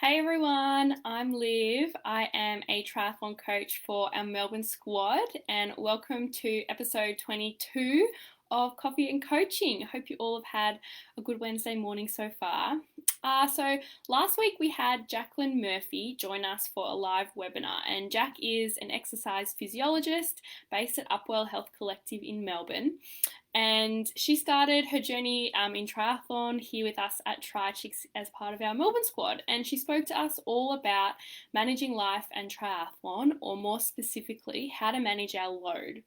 Hey everyone, I'm Liv. I am a triathlon coach for our Melbourne squad, and welcome to episode 22 of Coffee and Coaching. I hope you all have had a good Wednesday morning so far. So last week we had Jacqueline Murphy join us for a live webinar, and Jack is an exercise physiologist based at Upwell Health Collective in Melbourne. And she started her journey in triathlon here with us at TriChicks as part of our Melbourne squad. And she spoke to us all about managing life and triathlon, or more specifically, how to manage our load.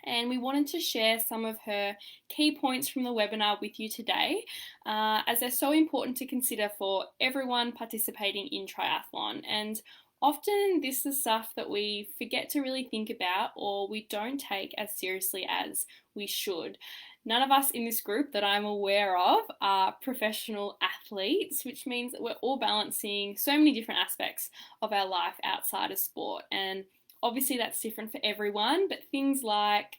And we wanted to share some of her key points from the webinar with you today, as they're so important to consider for everyone participating in triathlon. And often this is stuff that we forget to really think about, or we don't take as seriously as we should. None of us in this group that I'm aware of are professional athletes, which means that we're all balancing so many different aspects of our life outside of sport. And obviously that's different for everyone, but things like,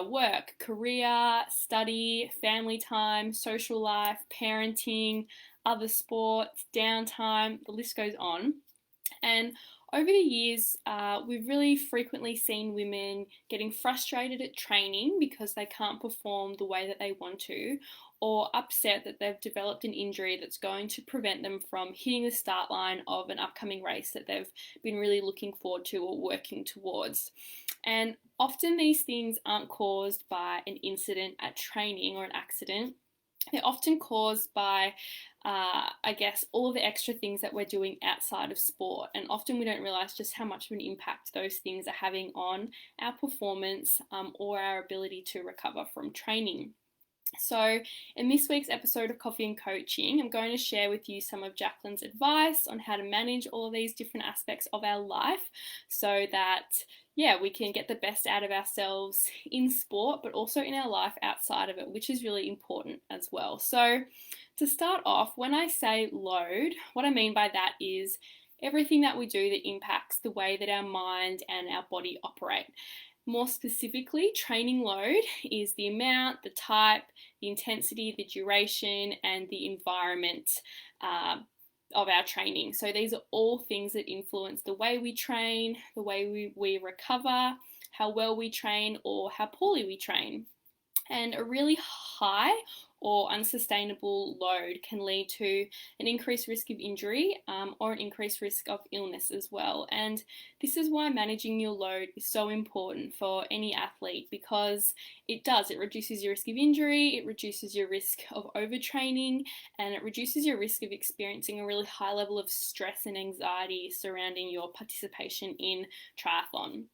work, career, study, family time, social life, parenting, other sports, downtime, the list goes on. And over the years, we've really frequently seen women getting frustrated at training because they can't perform the way that they want to, or upset that they've developed an injury that's going to prevent them from hitting the start line of an upcoming race that they've been really looking forward to or working towards. And often these things aren't caused by an incident at training or an accident. They're often caused by, all of the extra things that we're doing outside of sport. And often we don't realize just how much of an impact those things are having on our performance or our ability to recover from training. So, in this week's episode of Coffee and Coaching, I'm going to share with you some of Jacqueline's advice on how to manage all of these different aspects of our life so that, we can get the best out of ourselves in sport, but also in our life outside of it, which is really important as well. So, to start off, when I say load, what I mean by that is everything that we do that impacts the way that our mind and our body operate. More specifically, training load is the amount, the type, the intensity, the duration, and the environment of our training. So these are all things that influence the way we train, the way we recover, how well we train, or how poorly we train. And a really high or unsustainable load can lead to an increased risk of injury or an increased risk of illness as well. And this is why managing your load is so important for any athlete, because it reduces your risk of injury, it reduces your risk of overtraining, and it reduces your risk of experiencing a really high level of stress and anxiety surrounding your participation in triathlon.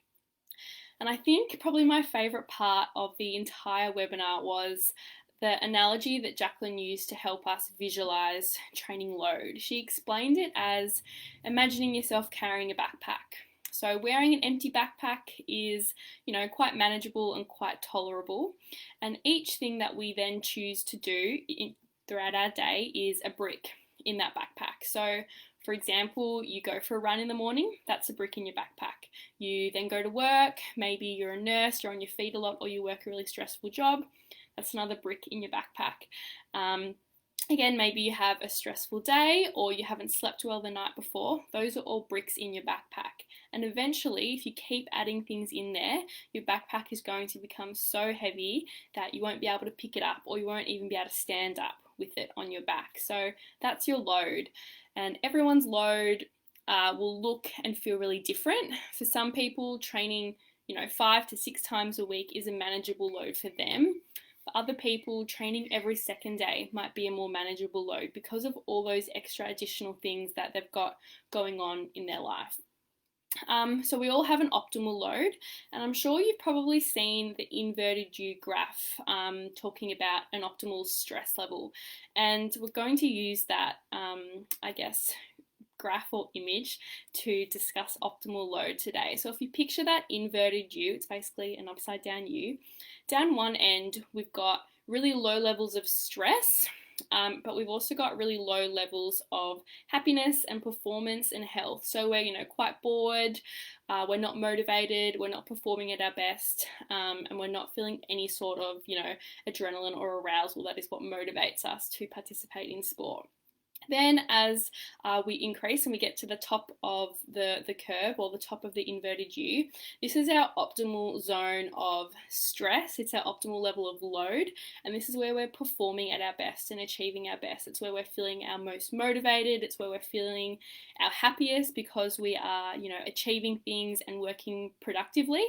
And I think probably my favourite part of the entire webinar was the analogy that Jacqueline used to help us visualize training load. She explained it as imagining yourself carrying a backpack. So wearing an empty backpack is, quite manageable and quite tolerable. And each thing that we then choose to do throughout our day is a brick in that backpack. So for example, you go for a run in the morning, that's a brick in your backpack. You then go to work, maybe you're a nurse, you're on your feet a lot, or you work a really stressful job, that's another brick in your backpack. Again, maybe you have a stressful day or you haven't slept well the night before. Those are all bricks in your backpack. And eventually, if you keep adding things in there, your backpack is going to become so heavy that you won't be able to pick it up, or you won't even be able to stand up with it on your back. So that's your load. And everyone's load will look and feel really different. For some people, training 5 to 6 times a week is a manageable load for them. For other people, training every second day might be a more manageable load because of all those extra additional things that they've got going on in their life. So we all have an optimal load, and I'm sure you've probably seen the inverted U graph talking about an optimal stress level, and we're going to use that, graph or image to discuss optimal load today. So if you picture that inverted U, it's basically an upside down U. Down one end, we've got really low levels of stress, but we've also got really low levels of happiness and performance and health. So we're, quite bored, we're not motivated, we're not performing at our best, and we're not feeling any sort of, adrenaline or arousal. That is what motivates us to participate in sport. Then as we increase and we get to the top of the curve, or the top of the inverted U, this is our optimal zone of stress. It's our optimal level of load, and this is where we're performing at our best and achieving our best. It's where we're feeling our most motivated. It's where we're feeling our happiest because we are, achieving things and working productively.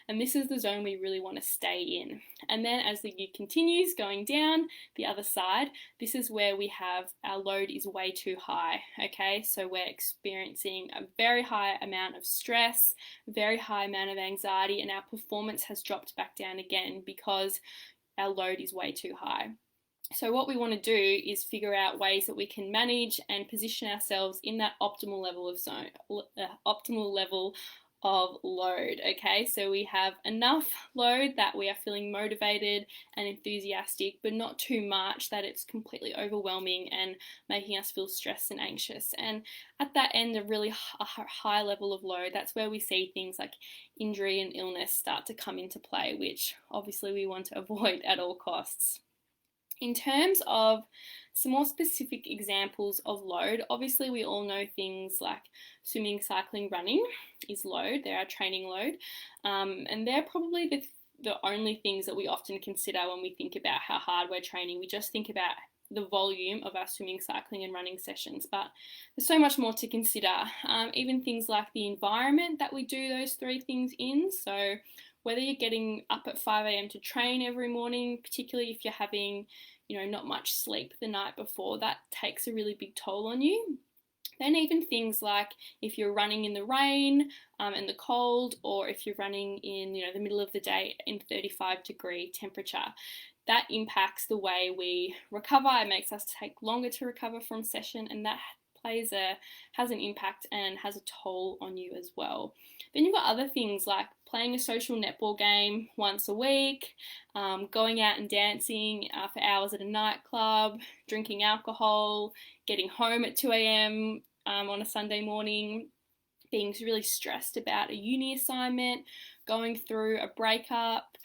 And this is the zone we really want to stay in. And then as the U continues going down the other side, this is where we have our load is way too high. Okay, so we're experiencing a very high amount of stress, very high amount of anxiety, and our performance has dropped back down again because our load is way too high. So what we want to do is figure out ways that we can manage and position ourselves in that optimal level of load. Okay, so we have enough load that we are feeling motivated and enthusiastic, but not too much that it's completely overwhelming and making us feel stressed and anxious. And at that end, a really high level of load, that's where we see things like injury and illness start to come into play, which obviously we want to avoid at all costs. In terms of some more specific examples of load, obviously we all know things like swimming, cycling, running is load. They're our training load. And they're probably the only things that we often consider when we think about how hard we're training. We just think about the volume of our swimming, cycling and running sessions, but there's so much more to consider. Even things like the environment that we do those three things in. So whether you're getting up at 5 a.m. to train every morning, particularly if you're having not much sleep the night before, that takes a really big toll on you. Then even things like if you're running in the rain and the cold, or if you're running in the middle of the day in 35-degree temperature, that impacts the way we recover. It makes us take longer to recover from session, and that has an impact and has a toll on you as well. Then you've got other things like playing a social netball game once a week, going out and dancing for hours at a nightclub, drinking alcohol, getting home at 2 a.m. On a Sunday morning, being really stressed about a uni assignment, going through a breakup,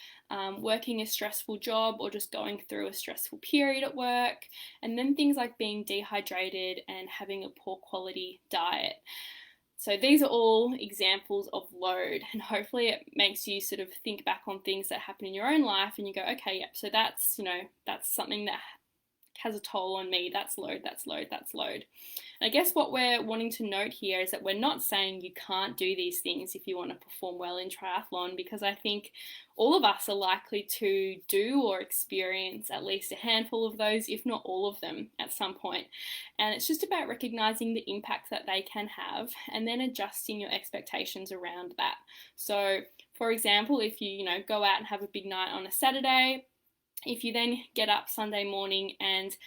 working a stressful job, or just going through a stressful period at work, and then things like being dehydrated and having a poor quality diet. So these are all examples of load, and hopefully it makes you sort of think back on things that happen in your own life and you go, okay, yep, so that's something that has a toll on me. That's load, that's load, that's load. And I guess what we're wanting to note here is that we're not saying you can't do these things if you want to perform well in triathlon, because I think all of us are likely to do or experience at least a handful of those, if not all of them, at some point. And it's just about recognizing the impact that they can have and then adjusting your expectations around that. So, for example, if you go out and have a big night on a Saturday, if you then get up Sunday morning and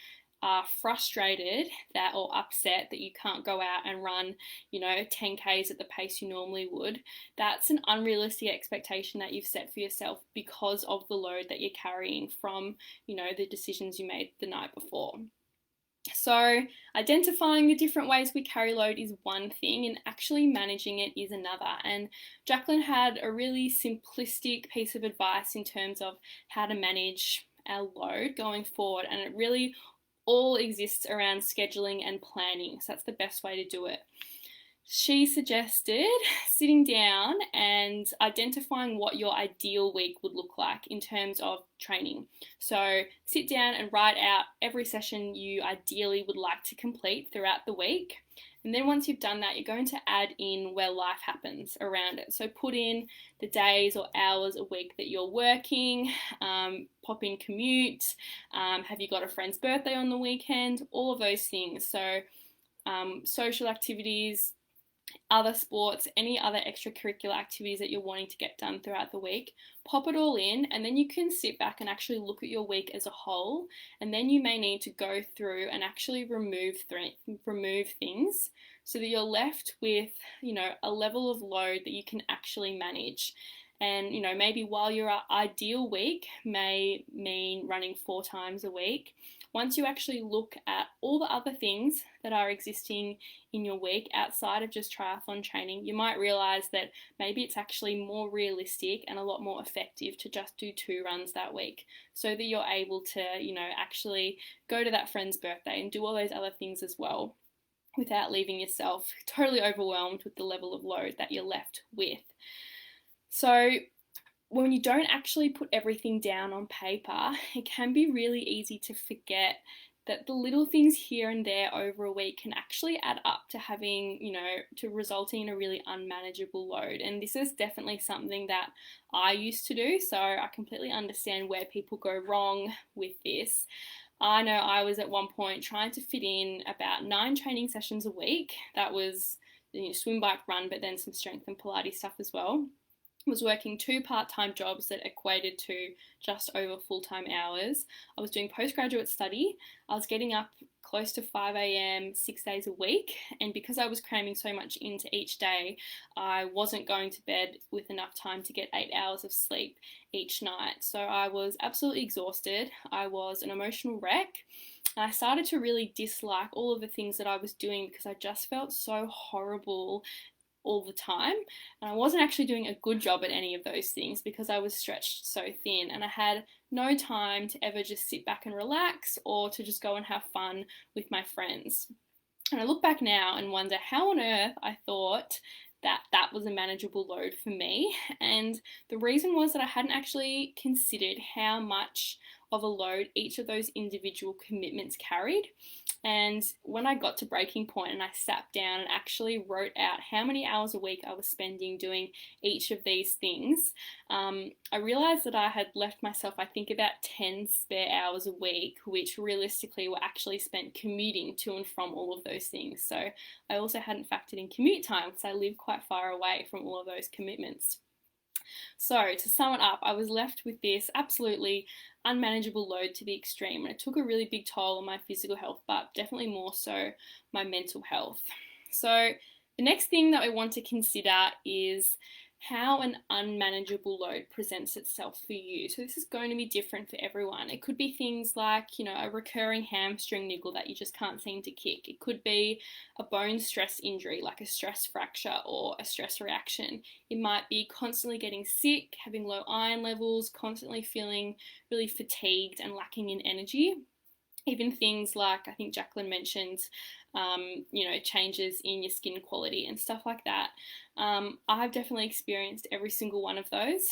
are frustrated that or upset that you can't go out and run 10Ks at the pace you normally would, that's an unrealistic expectation that you've set for yourself because of the load that you're carrying from the decisions you made the night before. So identifying the different ways we carry load is one thing, and actually managing it is another. And Jacqueline had a really simplistic piece of advice in terms of how to manage our load going forward, and it really all exists around scheduling and planning. So that's the best way to do it. She suggested sitting down and identifying what your ideal week would look like in terms of training. So sit down and write out every session you ideally would like to complete throughout the week. And then once you've done that, you're going to add in where life happens around it. So put in the days or hours a week that you're working, pop in commute, have you got a friend's birthday on the weekend, all of those things. So social activities, other sports, any other extracurricular activities that you're wanting to get done throughout the week, pop it all in, and then you can sit back and actually look at your week as a whole, and then you may need to go through and actually remove things so that you're left with a level of load that you can actually manage. And, maybe while your ideal week may mean running 4 times a week, once you actually look at all the other things that are existing in your week outside of just triathlon training, you might realize that maybe it's actually more realistic and a lot more effective to just do 2 runs that week, so that you're able to, actually go to that friend's birthday and do all those other things as well, without leaving yourself totally overwhelmed with the level of load that you're left with. So when you don't actually put everything down on paper, it can be really easy to forget that the little things here and there over a week can actually add up to having, to resulting in a really unmanageable load. And this is definitely something that I used to do, so I completely understand where people go wrong with this. I know I was at one point trying to fit in about 9 training sessions a week. That was swim, bike, run, but then some strength and Pilates stuff as well. I was working 2 part-time jobs that equated to just over full-time hours. I was doing postgraduate study. I was getting up close to 5 a.m. 6 days a week, and because I was cramming so much into each day, I wasn't going to bed with enough time to get 8 hours of sleep each night. So I was absolutely exhausted. I was an emotional wreck. And I started to really dislike all of the things that I was doing because I just felt so horrible all the time, and I wasn't actually doing a good job at any of those things because I was stretched so thin, and I had no time to ever just sit back and relax or to just go and have fun with my friends. And I look back now and wonder how on earth I thought that that was a manageable load for me. And the reason was that I hadn't actually considered how much of a load each of those individual commitments carried. And when I got to breaking point and I sat down and actually wrote out how many hours a week I was spending doing each of these things, I realized that I had left myself, I think, about 10 spare hours a week, which realistically were actually spent commuting to and from all of those things. So I also hadn't factored in commute time because I live quite far away from all of those commitments. So to sum it up, I was left with this absolutely unmanageable load to the extreme, and it took a really big toll on my physical health, but definitely more so my mental health. So the next thing that I want to consider is how an unmanageable load presents itself for you. So this is going to be different for everyone. It could be things like, a recurring hamstring niggle that you just can't seem to kick. It could be a bone stress injury like a stress fracture or a stress reaction. It might be constantly getting sick, having low iron levels, constantly feeling really fatigued and lacking in energy. Even things like, I think Jacqueline mentioned, changes in your skin quality and stuff like that. I've definitely experienced every single one of those.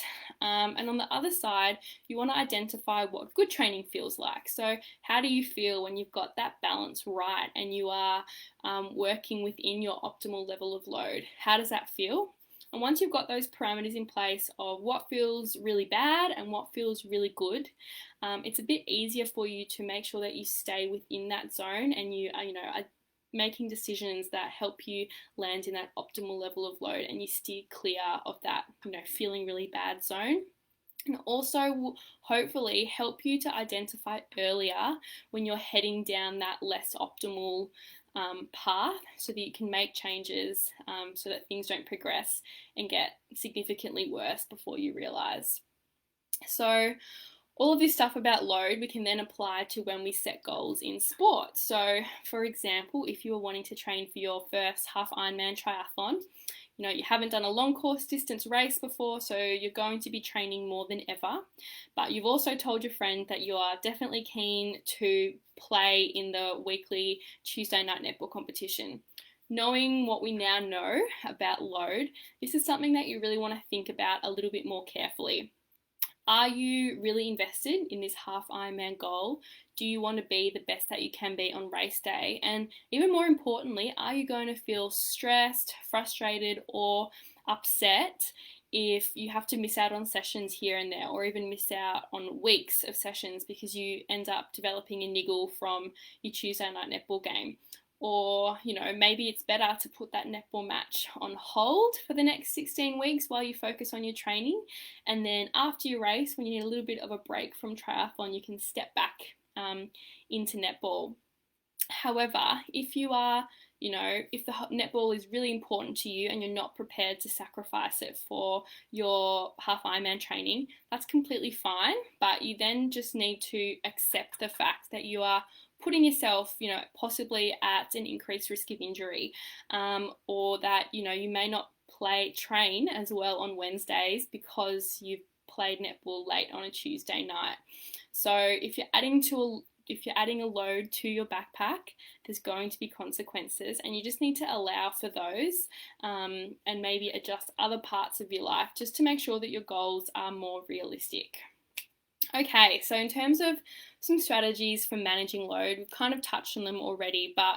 And on the other side, you want to identify what good training feels like. So how do you feel when you've got that balance right and you are working within your optimal level of load? How does that feel? And once you've got those parameters in place of what feels really bad and what feels really good, it's a bit easier for you to make sure that you stay within that zone and you are making decisions that help you land in that optimal level of load and you steer clear of that, feeling really bad zone. And also will hopefully help you to identify earlier when you're heading down that less optimal path, so that you can make changes so that things don't progress and get significantly worse before you realize. So all of this stuff about load we can then apply to when we set goals in sport. So for example, if you are wanting to train for your first half Ironman triathlon, you haven't done a long course distance race before, so you're going to be training more than ever. But you've also told your friend that you are definitely keen to play in the weekly Tuesday night netball competition. Knowing what we now know about load, this is something that you really want to think about a little bit more carefully. Are you really invested in this half Ironman goal? Do you want to be the best that you can be on race day? And even more importantly, are you going to feel stressed, frustrated, or upset if you have to miss out on sessions here and there, or even miss out on weeks of sessions because you end up developing a niggle from your Tuesday night netball game? Or, maybe it's better to put that netball match on hold for the next 16 weeks while you focus on your training. And then after your race, when you need a little bit of a break from triathlon, you can step back into netball. However, if you are You know, if the netball is really important to you and you're not prepared to sacrifice it for your half Ironman training, that's completely fine. But you then just need to accept the fact that you are putting yourself, you know, possibly at an increased risk of injury, or that, you know, you may not train as well on Wednesdays because you've played netball late on a Tuesday night. So if you're adding a load to your backpack, there's going to be consequences, and you just need to allow for those, and maybe adjust other parts of your life just to make sure that your goals are more realistic. Okay, so in terms of some strategies for managing load, we've kind of touched on them already, but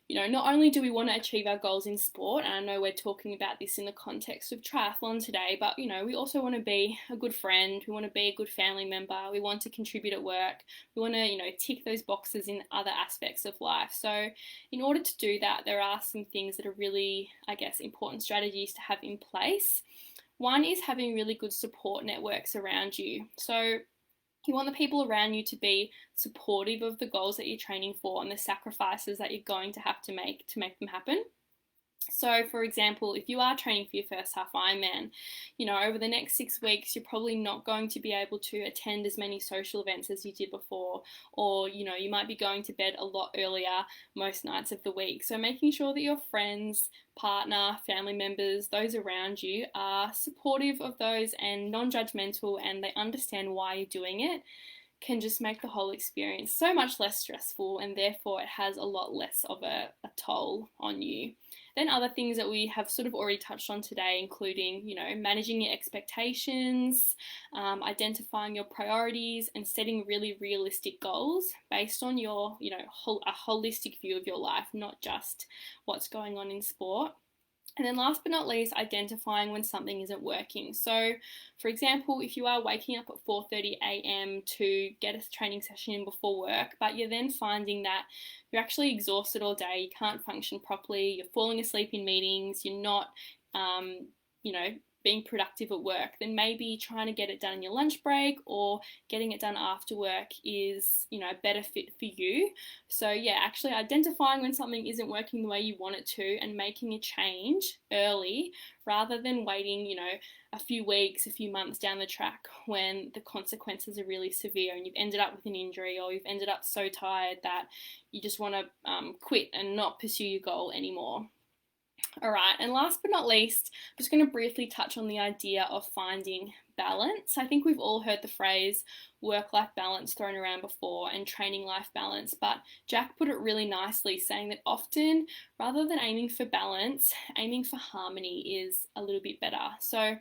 you know, not only do we want to achieve our goals in sport, and I know we're talking about this in the context of triathlon today, but you know, we also want to be a good friend, we want to be a good family member, we want to contribute at work, we want to, you know, tick those boxes in other aspects of life. So in order to do that, there are some things that are really, I guess, important strategies to have in place. One is having really good support networks around you. So you want the people around you to be supportive of the goals that you're training for and the sacrifices that you're going to have to make them happen. So, for example, if you are training for your first half Ironman, you know, over the next 6 weeks, you're probably not going to be able to attend as many social events as you did before, or, you know, you might be going to bed a lot earlier most nights of the week. So making sure that your friends, partner, family members, those around you are supportive of those and non-judgmental, and they understand why you're doing it, can just make the whole experience so much less stressful, and therefore it has a lot less of a toll on you. Then other things that we have sort of already touched on today, including, you know, managing your expectations, identifying your priorities, and setting really realistic goals based on your, you know, a holistic view of your life, not just what's going on in sport. And then last but not least, identifying when something isn't working. So, for example, if you are waking up at 4:30 a.m. to get a training session in before work, but you're then finding that you're actually exhausted all day, you can't function properly, you're falling asleep in meetings, you're not, you know, being productive at work, then maybe trying to get it done in your lunch break or getting it done after work is, you know, a better fit for you. So yeah, actually identifying when something isn't working the way you want it to and making a change early rather than waiting, you know, a few weeks, a few months down the track when the consequences are really severe and you've ended up with an injury, or you've ended up so tired that you just want to quit and not pursue your goal anymore. All right, and last but not least, I'm just going to briefly touch on the idea of finding balance. I think we've all heard the phrase work-life balance thrown around before and training-life balance, but Jack put it really nicely, saying that often, rather than aiming for balance, aiming for harmony is a little bit better. So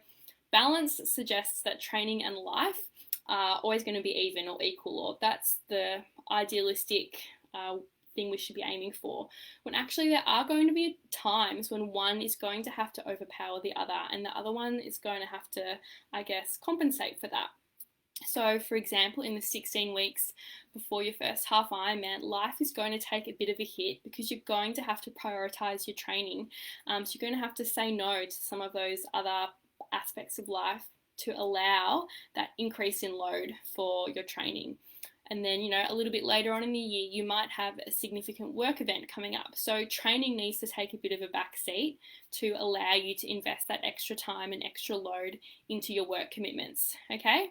balance suggests that training and life are always going to be even or equal, or that's the idealistic thing we should be aiming for, when actually there are going to be times when one is going to have to overpower the other and the other one is going to have to, I guess, compensate for that. So, for example, in the 16 weeks before your first half Ironman, life is going to take a bit of a hit because you're going to have to prioritize your training. So you're going to have to say no to some of those other aspects of life to allow that increase in load for your training. And then, you know, a little bit later on in the year, you might have a significant work event coming up. So training needs to take a bit of a back seat to allow you to invest that extra time and extra load into your work commitments, okay?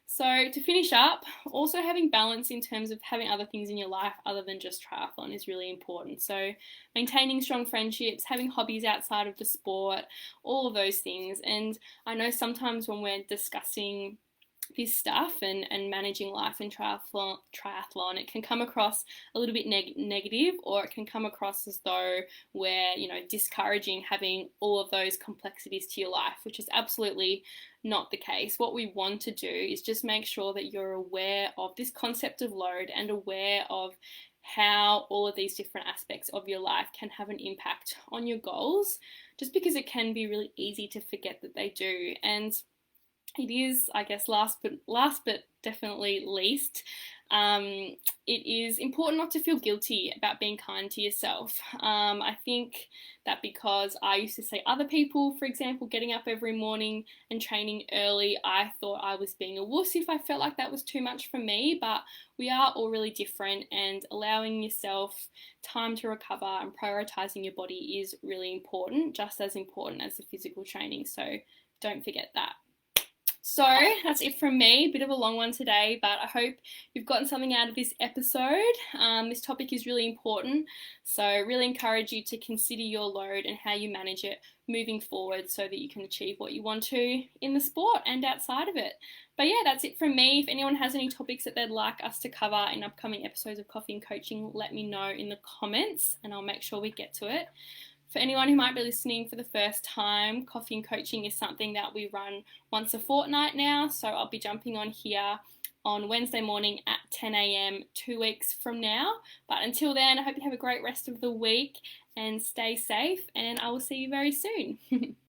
So to finish up, also having balance in terms of having other things in your life other than just triathlon is really important. So maintaining strong friendships, having hobbies outside of the sport, all of those things. And I know sometimes when we're discussing this stuff and managing life in triathlon, it can come across a little bit negative, or it can come across as though we're, you know, discouraging having all of those complexities to your life, which is absolutely not the case. What we want to do is just make sure that you're aware of this concept of load and aware of how all of these different aspects of your life can have an impact on your goals, just because it can be really easy to forget that they do. And it is, I guess, last but definitely least, it is important not to feel guilty about being kind to yourself. I think that because I used to see other people, for example, getting up every morning and training early, I thought I was being a wuss if I felt like that was too much for me, but we are all really different, and allowing yourself time to recover and prioritizing your body is really important, just as important as the physical training, so don't forget that. So that's it from me, a bit of a long one today, but I hope you've gotten something out of this episode. This topic is really important, so really encourage you to consider your load and how you manage it moving forward so that you can achieve what you want to in the sport and outside of it. But yeah, that's it from me. If anyone has any topics that they'd like us to cover in upcoming episodes of Coffee and Coaching, let me know in the comments and I'll make sure we get to it. For anyone who might be listening for the first time, Coffee and Coaching is something that we run once a fortnight now, so I'll be jumping on here on Wednesday morning at 10 a.m. 2 weeks from now. But until then, I hope you have a great rest of the week and stay safe, and I will see you very soon.